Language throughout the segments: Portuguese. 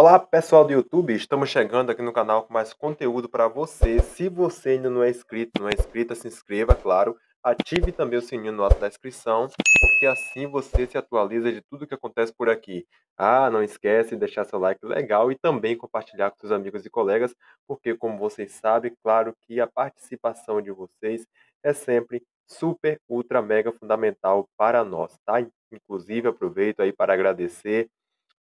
Olá, pessoal do YouTube, estamos chegando aqui no canal com mais conteúdo para você. Se você ainda não é inscrito, não é inscrita, se inscreva, claro. Ative também o sininho no ato da inscrição, porque assim você se atualiza de tudo que acontece por aqui. Ah, não esquece de deixar seu like legal e também compartilhar com seus amigos e colegas, porque como vocês sabem, claro que a participação de vocês é sempre super, ultra, mega fundamental para nós, tá? Inclusive, aproveito aí para agradecer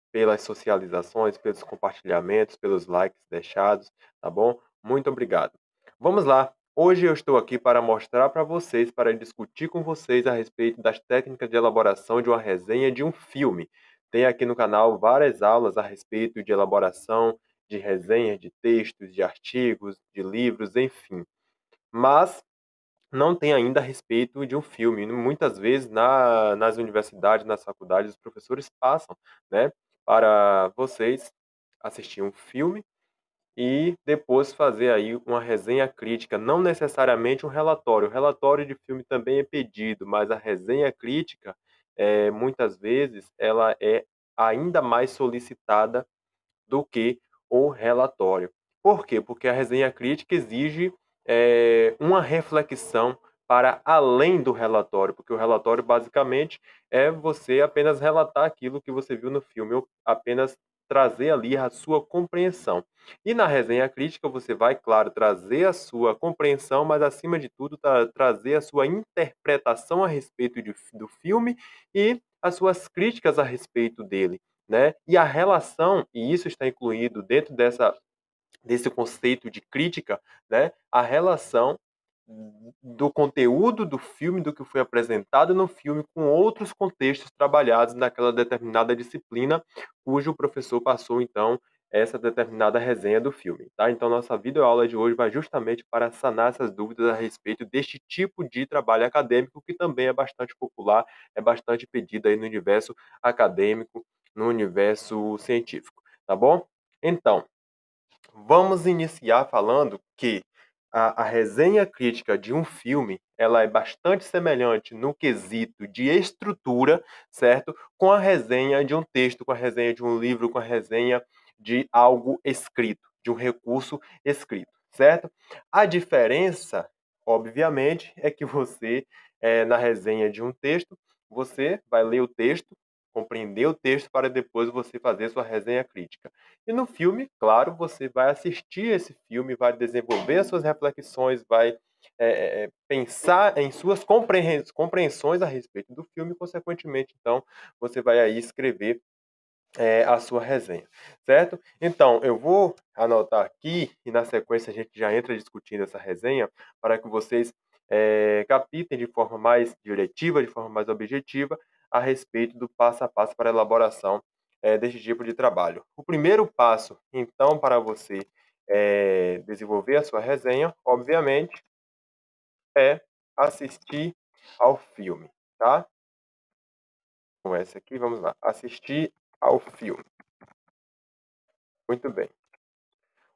pelas socializações, pelos compartilhamentos, pelos likes deixados, tá bom? Muito obrigado. Vamos lá. Hoje eu estou aqui para mostrar para vocês, para discutir com vocês a respeito das técnicas de elaboração de uma resenha de um filme. Tem aqui no canal várias aulas a respeito de elaboração de resenhas de textos, de artigos, de livros, enfim. Mas não tem ainda a respeito de um filme. Muitas vezes nas universidades, nas faculdades, os professores passam, né, para vocês assistir um filme e depois fazer aí uma resenha crítica, não necessariamente um relatório. O relatório de filme também é pedido, mas a resenha crítica, muitas vezes, ela é ainda mais solicitada do que o relatório. Por quê? Porque a resenha crítica exige uma reflexão para além do relatório, porque o relatório basicamente é você apenas relatar aquilo que você viu no filme, ou apenas trazer ali a sua compreensão. E na resenha crítica você vai, claro, trazer a sua compreensão, mas acima de tudo trazer a sua interpretação a respeito do filme e as suas críticas a respeito dele, né? E a relação, e isso está incluído dentro desse conceito de crítica, né? A relação do conteúdo do filme, do que foi apresentado no filme, com outros contextos trabalhados naquela determinada disciplina, cujo professor passou, então, essa determinada resenha do filme, tá? Então, nossa videoaula de hoje vai justamente para sanar essas dúvidas a respeito deste tipo de trabalho acadêmico, que também é bastante popular, é bastante pedido aí no universo acadêmico, no universo científico, tá bom? Então, vamos iniciar falando que a resenha crítica de um filme, ela é bastante semelhante no quesito de estrutura, certo? Com a resenha de um texto, com a resenha de um livro, com a resenha de algo escrito, de um recurso escrito, certo? A diferença, obviamente, é que você, na resenha de um texto, você vai ler o texto, compreender o texto para depois você fazer sua resenha crítica. E no filme, claro, você vai assistir esse filme, vai desenvolver as suas reflexões, vai pensar em suas compreensões a respeito do filme, e, consequentemente, então, você vai aí escrever a sua resenha, certo? Então, eu vou anotar aqui e na sequência a gente já entra discutindo essa resenha para que vocês captem de forma mais diretiva, de forma mais objetiva, a respeito do passo a passo para a elaboração deste tipo de trabalho. O primeiro passo, então, para você desenvolver a sua resenha, obviamente, é assistir ao filme, tá? Com essa aqui, vamos lá. Assistir ao filme. Muito bem.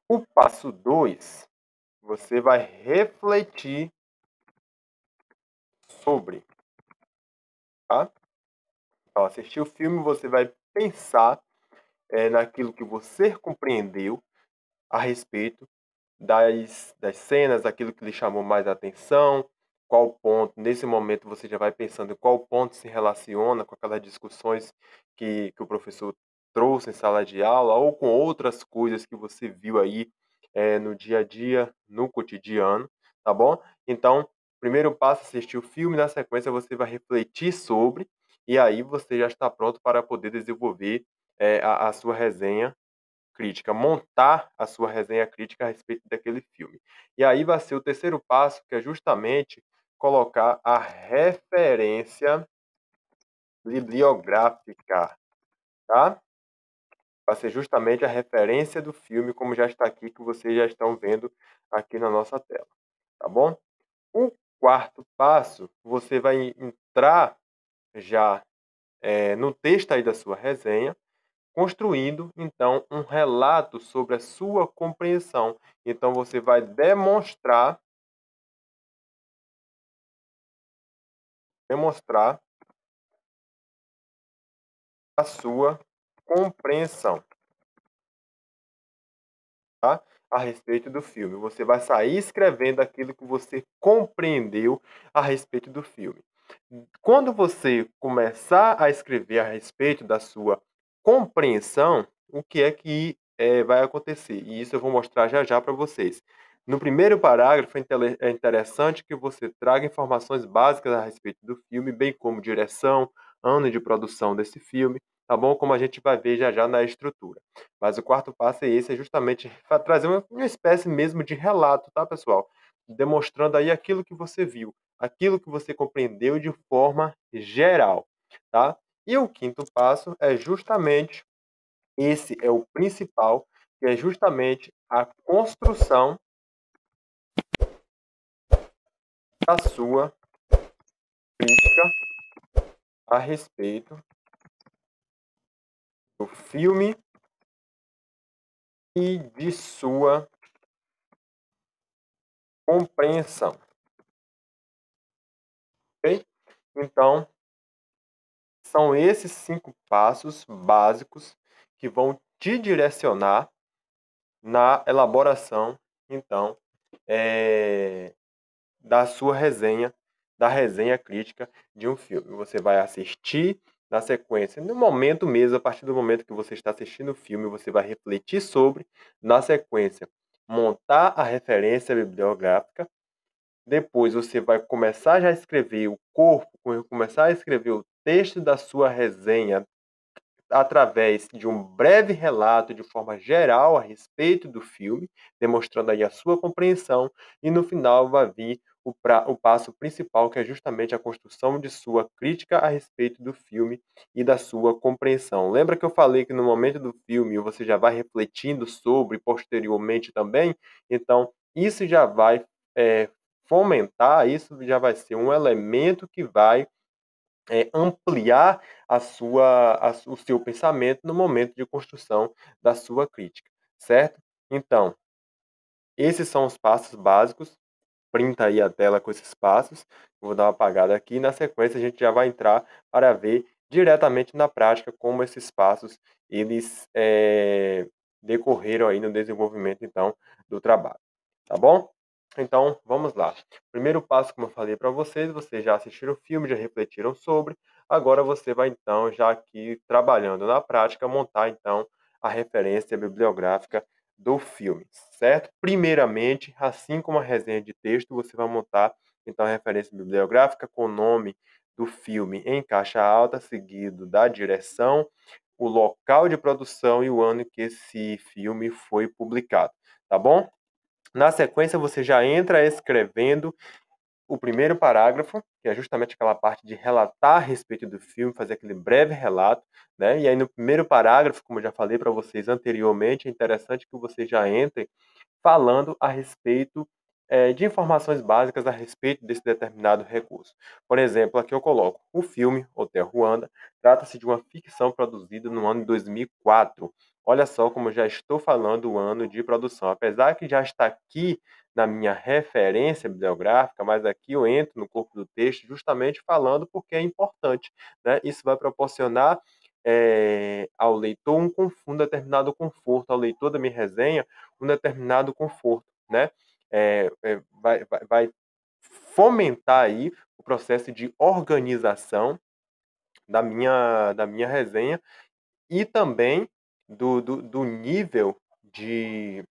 O passo 2, você vai refletir sobre, tá? Ao assistir o filme, você vai pensar naquilo que você compreendeu a respeito das cenas, aquilo que lhe chamou mais atenção, qual ponto, nesse momento você já vai pensando em qual ponto se relaciona com aquelas discussões que o professor trouxe em sala de aula ou com outras coisas que você viu aí no dia a dia, no cotidiano, tá bom? Então, primeiro passo, assistir o filme, na sequência você vai refletir sobre, e aí você já está pronto para poder desenvolver a sua resenha crítica, montar a sua resenha crítica a respeito daquele filme. E aí vai ser o terceiro passo, que é justamente colocar a referência bibliográfica, tá? Vai ser justamente a referência do filme, como já está aqui, que vocês já estão vendo aqui na nossa tela, tá bom? O quarto passo, você vai entrar já no texto aí da sua resenha, construindo, então, um relato sobre a sua compreensão. Então, você vai demonstrar a sua compreensão. a respeito do filme. Você vai sair escrevendo aquilo que você compreendeu a respeito do filme. Quando você começar a escrever a respeito da sua compreensão, o que é que vai acontecer? E isso eu vou mostrar já já para vocês. No primeiro parágrafo, é interessante que você traga informações básicas a respeito do filme, bem como direção, ano de produção desse filme, tá bom? Como a gente vai ver já já na estrutura. Mas o quarto passo é esse, é justamente trazer uma espécie mesmo de relato, tá, pessoal? Demonstrando aí aquilo que você viu, aquilo que você compreendeu de forma geral, tá? E o quinto passo é justamente esse é o principal, que é justamente a construção da sua crítica a respeito do filme e de sua compreensão, ok? Então, são esses 5 passos básicos que vão te direcionar na elaboração, então, da sua resenha, da resenha crítica de um filme. Você vai assistir na sequência, no momento mesmo, a partir do momento que você está assistindo o filme, você vai refletir sobre, na sequência, montar a referência bibliográfica. Depois você vai começar já a escrever o corpo, começar a escrever o texto da sua resenha através de um breve relato de forma geral a respeito do filme, demonstrando aí a sua compreensão, e no final vai vir o passo principal, que é justamente a construção de sua crítica a respeito do filme e da sua compreensão. Lembra que eu falei que no momento do filme você já vai refletindo sobre, posteriormente também? Então, isso já vai fomentar, isso já vai ser um elemento que vai ampliar o seu pensamento no momento de construção da sua crítica, certo? Então, esses são os passos básicos. Printa aí a tela com esses passos. Vou dar uma apagada aqui. Na sequência, a gente já vai entrar para ver diretamente na prática como esses passos eles decorreram aí no desenvolvimento então do trabalho, tá bom? Então, vamos lá. Primeiro passo, como eu falei para vocês já assistiram o filme, já refletiram sobre. Agora você vai então, já aqui trabalhando na prática, montar então a referência bibliográfica do filme, certo? Primeiramente, assim como a resenha de texto, você vai montar então a referência bibliográfica com o nome do filme em caixa alta, seguido da direção, o local de produção e o ano que esse filme foi publicado, tá bom? Na sequência, você já entra escrevendo o primeiro parágrafo, que é justamente aquela parte de relatar a respeito do filme, fazer aquele breve relato, né? E aí no primeiro parágrafo, como eu já falei para vocês anteriormente, é interessante que você já entre falando a respeito de informações básicas a respeito desse determinado recurso. Por exemplo, aqui eu coloco: o filme Hotel Ruanda trata-se de uma ficção produzida no ano de 2004. Olha só como eu já estou falando o ano de produção. Apesar que já está aqui na minha referência bibliográfica, mas aqui eu entro no corpo do texto justamente falando porque é importante, né? Isso vai proporcionar ao leitor um determinado conforto, ao leitor da minha resenha, um determinado conforto, né? Vai fomentar aí o processo de organização da minha resenha e também do nível de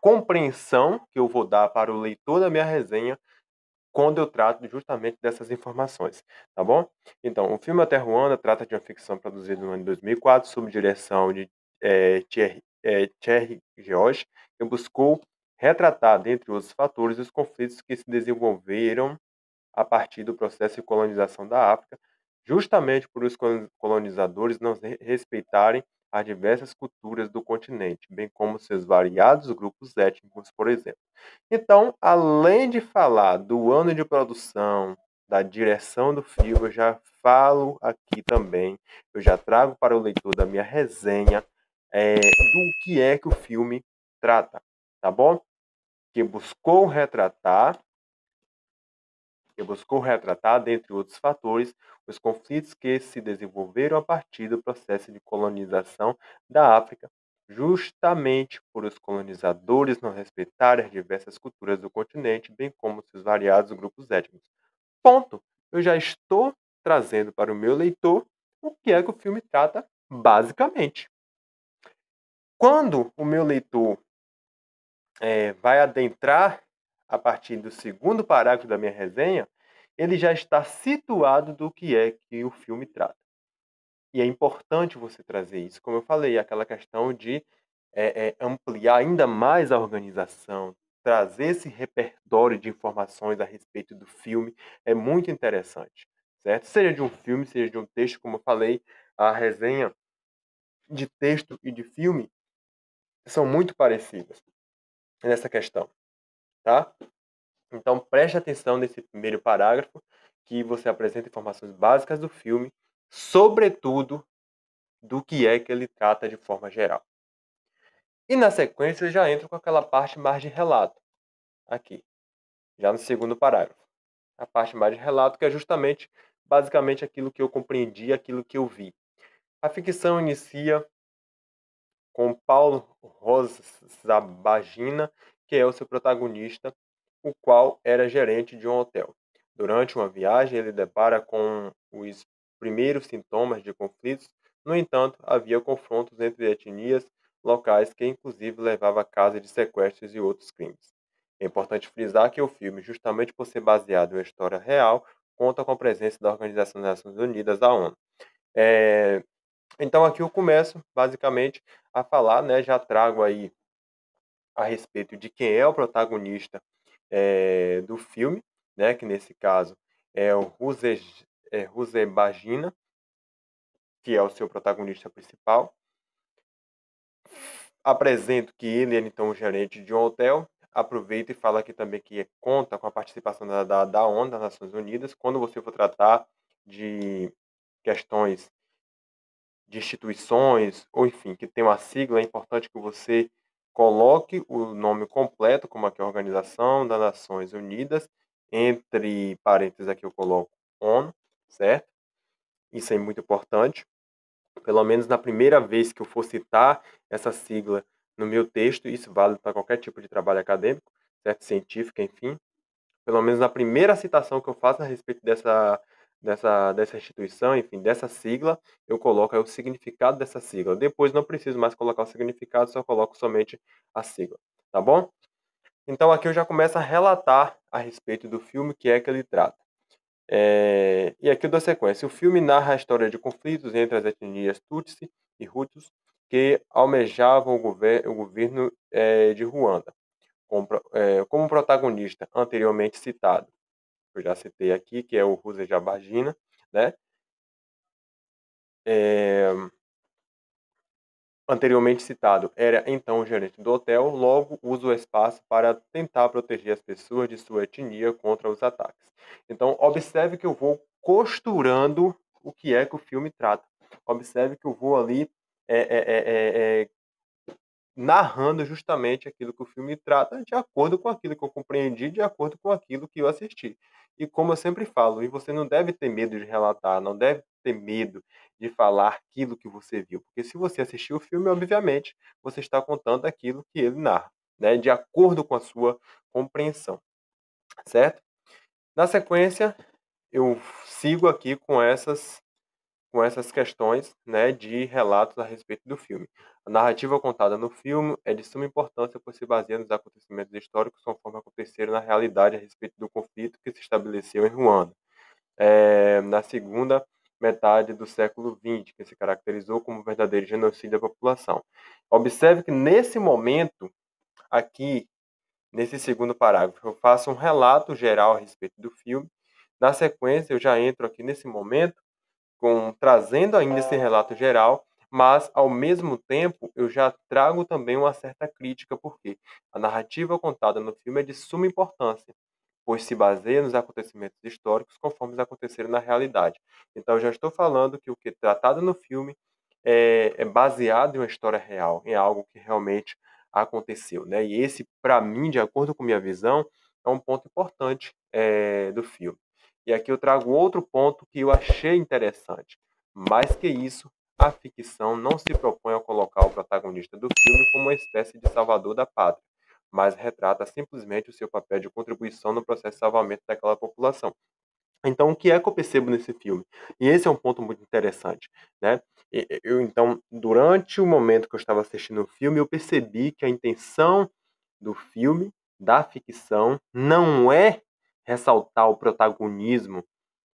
compreensão que eu vou dar para o leitor da minha resenha quando eu trato justamente dessas informações, tá bom? Então, o filme A Terra Ruanda trata de uma ficção produzida no ano de 2004, sob direção de Thierry George, que buscou retratar, dentre outros fatores, os conflitos que se desenvolveram a partir do processo de colonização da África, justamente por os colonizadores não respeitarem as diversas culturas do continente, bem como seus variados grupos étnicos, por exemplo. Então, além de falar do ano de produção, da direção do filme, eu já falo aqui também, eu já trago para o leitor da minha resenha do que é que o filme trata, tá bom? Que buscou retratar, dentre outros fatores, os conflitos que se desenvolveram a partir do processo de colonização da África justamente por os colonizadores não respeitarem as diversas culturas do continente, bem como seus variados grupos étnicos. Ponto. Eu já estou trazendo para o meu leitor o que é que o filme trata basicamente. Quando o meu leitor vai adentrar a partir do segundo parágrafo da minha resenha, ele já está situado do que é que o filme trata. E é importante você trazer isso, como eu falei, aquela questão de ampliar ainda mais a organização, trazer esse repertório de informações a respeito do filme é muito interessante, certo? Seja de um filme, seja de um texto, como eu falei, a resenha de texto e de filme são muito parecidas nessa questão, tá? Então preste atenção nesse primeiro parágrafo, que você apresenta informações básicas do filme, sobretudo do que é que ele trata de forma geral. E na sequência eu já entro com aquela parte mais de relato, aqui, já no segundo parágrafo. A parte mais de relato, que é justamente, basicamente, aquilo que eu compreendi, aquilo que eu vi. A ficção inicia com Paulo Rosabagina, que é o seu protagonista, o qual era gerente de um hotel. Durante uma viagem, ele depara com os primeiros sintomas de conflitos. No entanto, havia confrontos entre etnias locais que inclusive levava a casos de sequestros e outros crimes. É importante frisar que o filme, justamente por ser baseado em uma história real, conta com a presença da Organização das Nações Unidas, a ONU. É, então aqui eu começo basicamente a falar, né, já trago aí a respeito de quem é o protagonista do filme, né, que nesse caso é o Rusebagina, que é o seu protagonista principal. Apresento que ele é então o gerente de um hotel. Aproveita e fala aqui também que conta com a participação da ONU, das Nações Unidas, quando você for tratar de questões de instituições, ou enfim, que tem uma sigla, é importante que você coloque o nome completo, como aqui a Organização das Nações Unidas, entre parênteses aqui eu coloco ONU, certo? Isso é muito importante. Pelo menos na primeira vez que eu for citar essa sigla no meu texto, isso vale para qualquer tipo de trabalho acadêmico, certo? Científico, enfim. Pelo menos na primeira citação que eu faço a respeito dessa instituição, enfim, dessa sigla, eu coloco aí o significado dessa sigla. Depois não preciso mais colocar o significado, só coloco somente a sigla, tá bom? Então aqui eu já começo a relatar a respeito do filme que é que ele trata. E aqui eu dou sequência. O filme narra a história de conflitos entre as etnias Tutsi e Hutus que almejavam o governo de Ruanda, como protagonista anteriormente citado. Eu já citei aqui, que é o Rusesabagina, né? Anteriormente citado, era então o gerente do hotel, logo usa o espaço para tentar proteger as pessoas de sua etnia contra os ataques. Então, observe que eu vou costurando o que é que o filme trata. Observe que eu vou ali é, é, é, é, narrando justamente aquilo que o filme trata, de acordo com aquilo que eu compreendi, de acordo com aquilo que eu assisti. E como eu sempre falo, e você não deve ter medo de relatar, não deve ter medo de falar aquilo que você viu, porque se você assistiu o filme, obviamente, você está contando aquilo que ele narra, né, de acordo com a sua compreensão, certo? Na sequência, eu sigo aqui com essas questões, né, de relatos a respeito do filme. A narrativa contada no filme é de suma importância por se basear nos acontecimentos históricos conforme aconteceram na realidade a respeito do conflito que se estabeleceu em Ruanda, na segunda metade do século XX, que se caracterizou como um verdadeiro genocídio da população. Observe que nesse momento, aqui, nesse segundo parágrafo, eu faço um relato geral a respeito do filme. Na sequência, eu já entro aqui nesse momento trazendo ainda esse relato geral, mas ao mesmo tempo eu já trago também uma certa crítica, porque a narrativa contada no filme é de suma importância, pois se baseia nos acontecimentos históricos conforme eles aconteceram na realidade. Então eu já estou falando que o que é tratado no filme é baseado em uma história real, em algo que realmente aconteceu, né? E esse, para mim, de acordo com minha visão, é um ponto importante do filme. E aqui eu trago outro ponto que eu achei interessante. Mais que isso, a ficção não se propõe a colocar o protagonista do filme como uma espécie de salvador da pátria, mas retrata simplesmente o seu papel de contribuição no processo de salvamento daquela população. Então, o que é que eu percebo nesse filme? E esse é um ponto muito interessante, né? Então, durante o momento que eu estava assistindo o filme, eu percebi que a intenção do filme, da ficção, não é ressaltar o protagonismo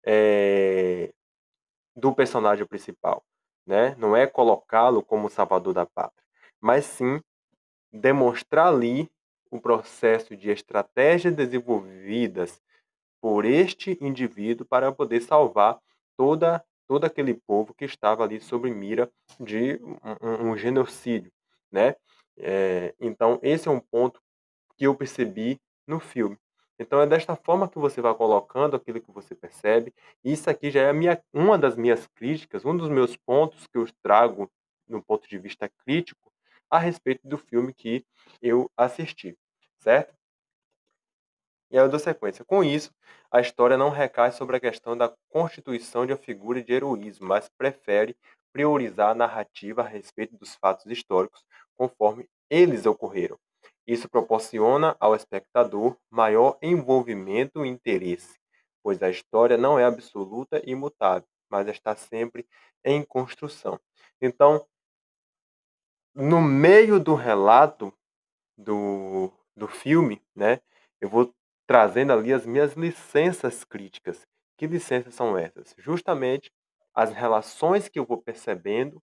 eh, do personagem principal, né? Não é colocá-lo como salvador da pátria, mas sim demonstrar ali o processo de estratégias desenvolvidas por este indivíduo para poder salvar todo aquele povo que estava ali sob mira de um genocídio, né? Então esse é um ponto que eu percebi no filme. Então é desta forma que você vai colocando aquilo que você percebe. Isso aqui já é uma das minhas críticas, um dos meus pontos que eu trago no ponto de vista crítico a respeito do filme que eu assisti, certo? E aí eu dou sequência. Com isso, a história não recai sobre a questão da constituição de uma figura de heroísmo, mas prefere priorizar a narrativa a respeito dos fatos históricos conforme eles ocorreram. Isso proporciona ao espectador maior envolvimento e interesse, pois a história não é absoluta e imutável, mas está sempre em construção. Então, no meio do relato do filme, né, eu vou trazendo ali as minhas licenças críticas. Que licenças são essas? Justamente as relações que eu vou percebendo,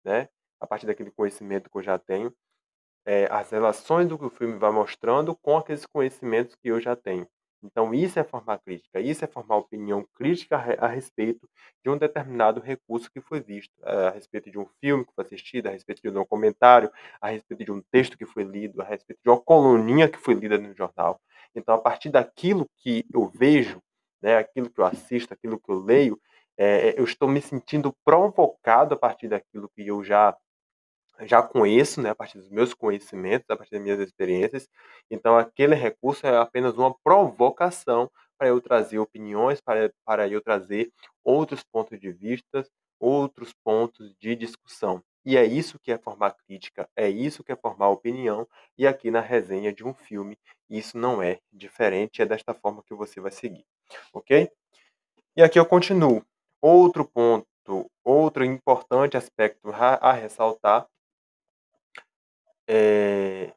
né, a partir daquele conhecimento que eu já tenho, as relações do que o filme vai mostrando com aqueles conhecimentos que eu já tenho. Então isso é formar crítica, isso é formar opinião crítica a respeito de um determinado recurso que foi visto, a respeito de um filme que foi assistido, a respeito de um documentário, a respeito de um texto que foi lido, a respeito de uma coluninha que foi lida no jornal. Então, a partir daquilo que eu vejo, né, aquilo que eu assisto, aquilo que eu leio, eu estou me sentindo provocado a partir daquilo que eu já conheço, né, a partir dos meus conhecimentos, a partir das minhas experiências. Então, aquele recurso é apenas uma provocação para eu trazer opiniões, para eu trazer outros pontos de vista, outros pontos de discussão. E é isso que é formar crítica, é isso que é formar opinião. E aqui na resenha de um filme, isso não é diferente, é desta forma que você vai seguir, ok? E aqui eu continuo. Outro ponto, outro importante aspecto a ressaltar é,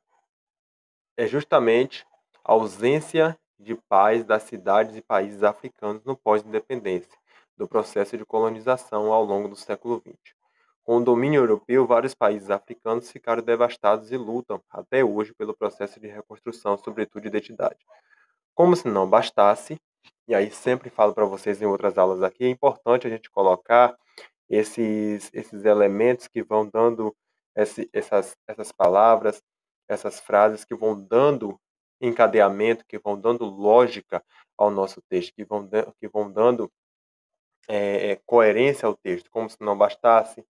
é justamente a ausência de paz das cidades e países africanos no pós-independência, do processo de colonização ao longo do século XX. Com o domínio europeu, vários países africanos ficaram devastados e lutam, até hoje, pelo processo de reconstrução, sobretudo de identidade. Como se não bastasse, e aí sempre falo para vocês em outras aulas aqui, é importante a gente colocar esses elementos que vão dando essas palavras, essas frases que vão dando encadeamento, que vão dando lógica ao nosso texto, que vão dando coerência ao texto, como se não bastasse.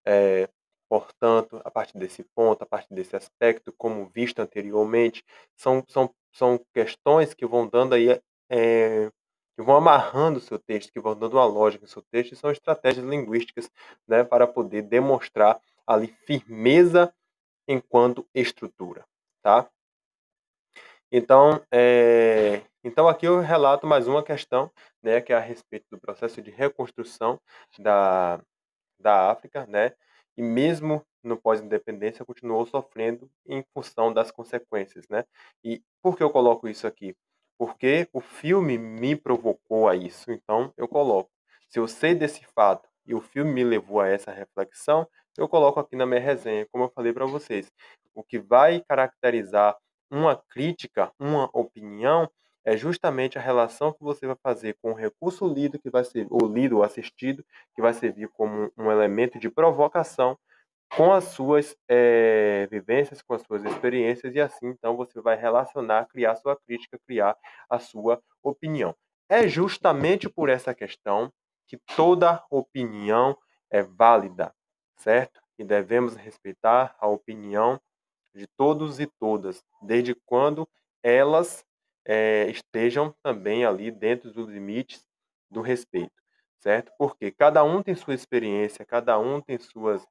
Eh, Portanto, a partir desse ponto, a partir desse aspecto, como visto anteriormente, são questões que vão dando aí, que vão amarrando o seu texto, que vão dando uma lógica no seu texto, e são estratégias linguísticas, né, para poder demonstrar ali firmeza enquanto estrutura, tá? Então aqui eu relato mais uma questão, né, que é a respeito do processo de reconstrução da da África, né? E mesmo no pós-independência continuou sofrendo em função das consequências, né? E por que eu coloco isso aqui? Porque o filme me provocou a isso, então eu coloco. Se eu sei desse fato e o filme me levou a essa reflexão, eu coloco aqui na minha resenha, como eu falei para vocês. O que vai caracterizar uma crítica, uma opinião, é justamente a relação que você vai fazer com o recurso lido, que vai ser, ou lido ou assistido, que vai servir como um elemento de provocação com as suas vivências, com as suas experiências, e assim então você vai relacionar, criar sua crítica, criar a sua opinião. É justamente por essa questão que toda opinião é válida, certo? E devemos respeitar a opinião de todos e todas, desde quando elas estejam também ali dentro dos limites do respeito, certo? Porque cada um tem sua experiência, cada um tem suas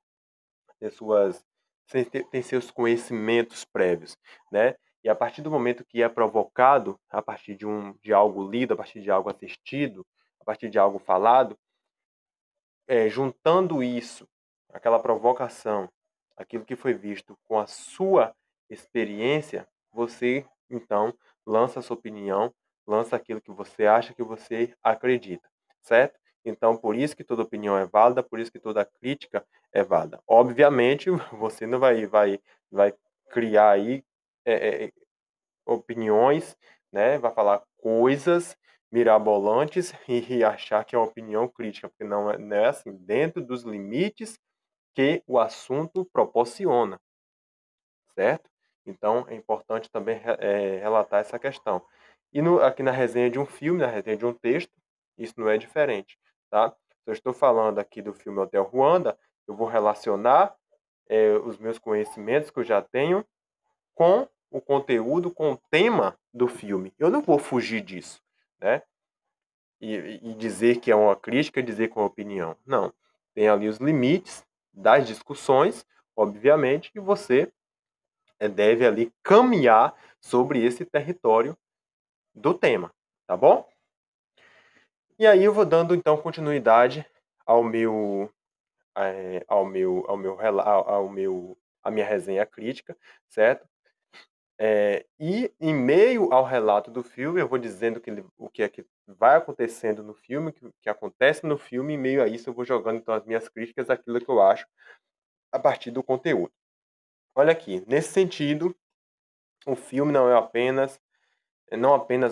tem seus conhecimentos prévios, né? E a partir do momento que é provocado, a partir de algo lido, a partir de algo assistido, a partir de algo falado, juntando isso, aquela provocação, aquilo que foi visto com a sua experiência, você então lança a sua opinião, lança aquilo que você acha, que você acredita, certo? Então, por isso que toda opinião é válida, por isso que toda crítica é válida. Obviamente, você não vai criar aí é, opiniões, né? Vai falar coisas mirabolantes e achar que é uma opinião crítica, porque não é assim, dentro dos limites que o assunto proporciona, certo? Então é importante também relatar essa questão. E aqui na resenha de um filme, na resenha de um texto, isso não é diferente, tá? Se eu estou falando aqui do filme Hotel Ruanda, eu vou relacionar os meus conhecimentos que eu já tenho com o conteúdo, com o tema do filme. Eu não vou fugir disso, né? E dizer que é uma crítica, dizer que é uma opinião. Não. Tem ali os limites das discussões, obviamente, e você deve ali caminhar sobre esse território do tema, tá bom? E aí eu vou dando então continuidade ao meu à minha resenha crítica, certo? E em meio ao relato do filme, eu vou dizendo o que é que vai acontecendo no filme, o que acontece no filme, e em meio a isso eu vou jogando então as minhas críticas, aquilo que eu acho a partir do conteúdo. Olha aqui, nesse sentido, o filme não apenas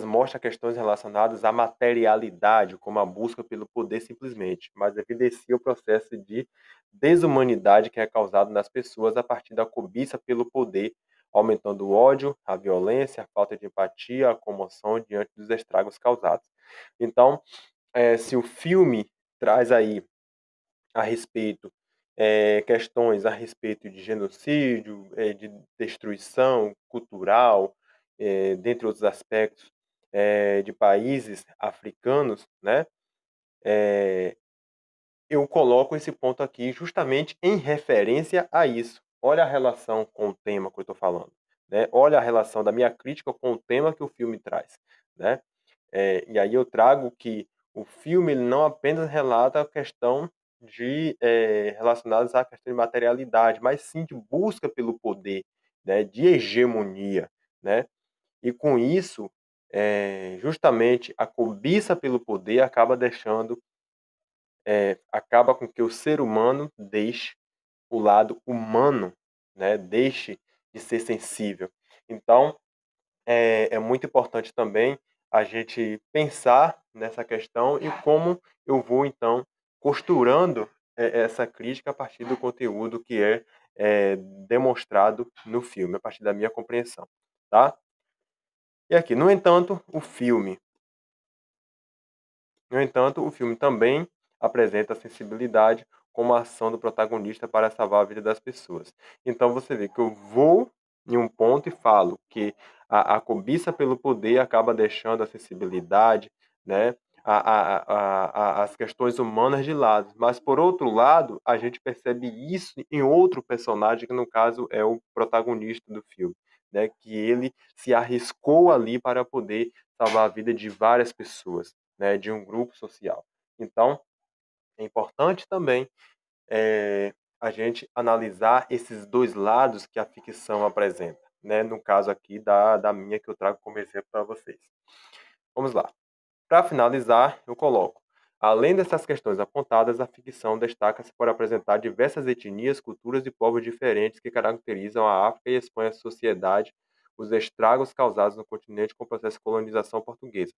mostra questões relacionadas à materialidade, como a busca pelo poder simplesmente, mas evidencia o processo de desumanidade que é causado nas pessoas a partir da cobiça pelo poder, aumentando o ódio, a violência, a falta de empatia, a comoção diante dos estragos causados. Então, se o filme traz aí a respeito questões a respeito de genocídio, de destruição cultural, dentre outros aspectos, de países africanos, né? Eu coloco esse ponto aqui justamente em referência a isso. Olha a relação com o tema que eu estou falando, né? Olha a relação da minha crítica com o tema que o filme traz, né? E aí eu trago que o filme ele não apenas relata a questão relacionadas à questão de materialidade, mas sim de busca pelo poder, né? De hegemonia, né? E com isso, justamente a cobiça pelo poder acaba com que o ser humano deixe o lado humano, né? Deixe de ser sensível. Então, é muito importante também a gente pensar nessa questão e como eu vou, então, costurando essa crítica a partir do conteúdo que demonstrado no filme, a partir da minha compreensão, tá? E aqui, no entanto, o filme também apresenta a sensibilidade como a ação do protagonista para salvar a vida das pessoas. Então você vê que eu vou em um ponto e falo que a cobiça pelo poder acaba deixando a sensibilidade, né, as questões humanas de lado. Mas, por outro lado, a gente percebe isso em outro personagem, que no caso é o protagonista do filme, né, que ele se arriscou ali para poder salvar a vida de várias pessoas, né, de um grupo social. Então, é importante também a gente analisar esses dois lados que a ficção apresenta, né? No caso aqui da minha que eu trago como exemplo para vocês. Vamos lá. Para finalizar, eu coloco: além dessas questões apontadas, a ficção destaca-se por apresentar diversas etnias, culturas e povos diferentes que caracterizam a África e expõe à sociedade os estragos causados no continente com o processo de colonização portuguesa.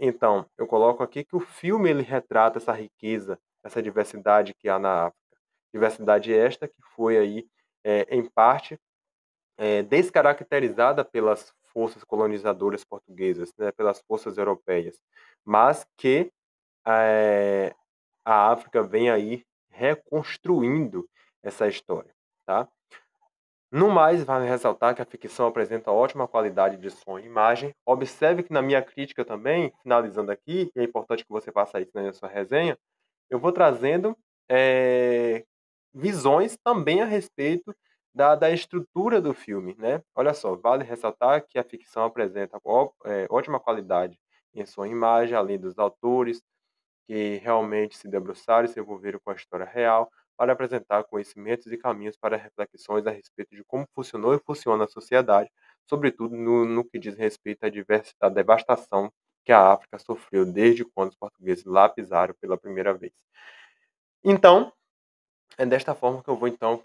Então, eu coloco aqui que o filme ele retrata essa riqueza, essa diversidade que há na África. Diversidade esta que foi aí, em parte, descaracterizada pelas forças colonizadoras portuguesas, né, pelas forças europeias, mas que eh, a África vem aí reconstruindo essa história, tá? No mais, vale ressaltar que a ficção apresenta ótima qualidade de som e imagem. Observe que na minha crítica também, finalizando aqui, e é importante que você faça isso na sua resenha, eu vou trazendo visões também a respeito da estrutura do filme, né? Olha só, vale ressaltar que a ficção apresenta ótima qualidade em som e imagem, além dos autores, que realmente se debruçaram e se envolveram com a história real para apresentar conhecimentos e caminhos para reflexões a respeito de como funcionou e funciona a sociedade, sobretudo no que diz respeito à devastação que a África sofreu desde quando os portugueses lá pisaram pela primeira vez. Então, é desta forma que eu vou então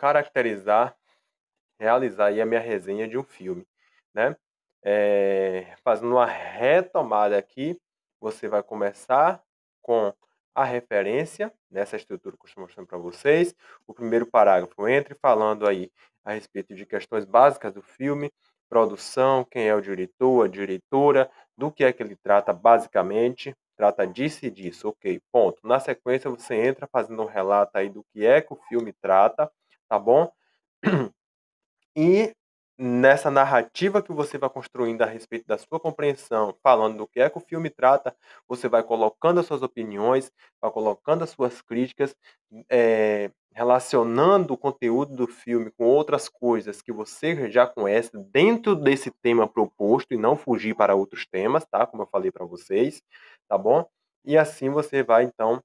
realizar aí a minha resenha de um filme, né? Fazendo uma retomada aqui, você vai começar com a referência nessa estrutura que eu estou mostrando para vocês. O primeiro parágrafo entre falando aí a respeito de questões básicas do filme, produção, quem é o diretor, a diretora, do que é que ele trata basicamente, trata disso e disso, ok, ponto. Na sequência você entra fazendo um relato aí do que é que o filme trata, tá bom? E nessa narrativa que você vai construindo a respeito da sua compreensão, falando do que é que o filme trata, você vai colocando as suas opiniões, vai colocando as suas críticas, relacionando o conteúdo do filme com outras coisas que você já conhece dentro desse tema proposto e não fugir para outros temas, tá? Como eu falei para vocês, tá bom? E assim você vai, então,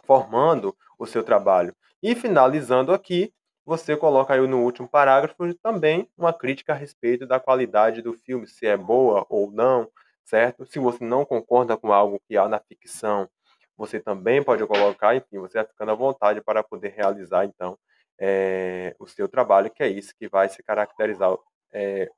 formando o seu trabalho. E finalizando aqui, você coloca aí no último parágrafo também uma crítica a respeito da qualidade do filme, se é boa ou não, certo? Se você não concorda com algo que há na ficção, você também pode colocar, enfim, você vai ficando à vontade para poder realizar, então, o seu trabalho, que é isso que vai se caracterizar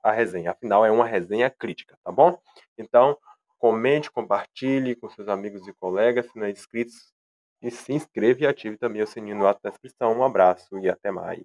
a resenha. Afinal, é uma resenha crítica, tá bom? Então, comente, compartilhe com seus amigos e colegas, se não é inscritos, e se inscreva e ative também o sininho no ato da inscrição. Um abraço e até mais.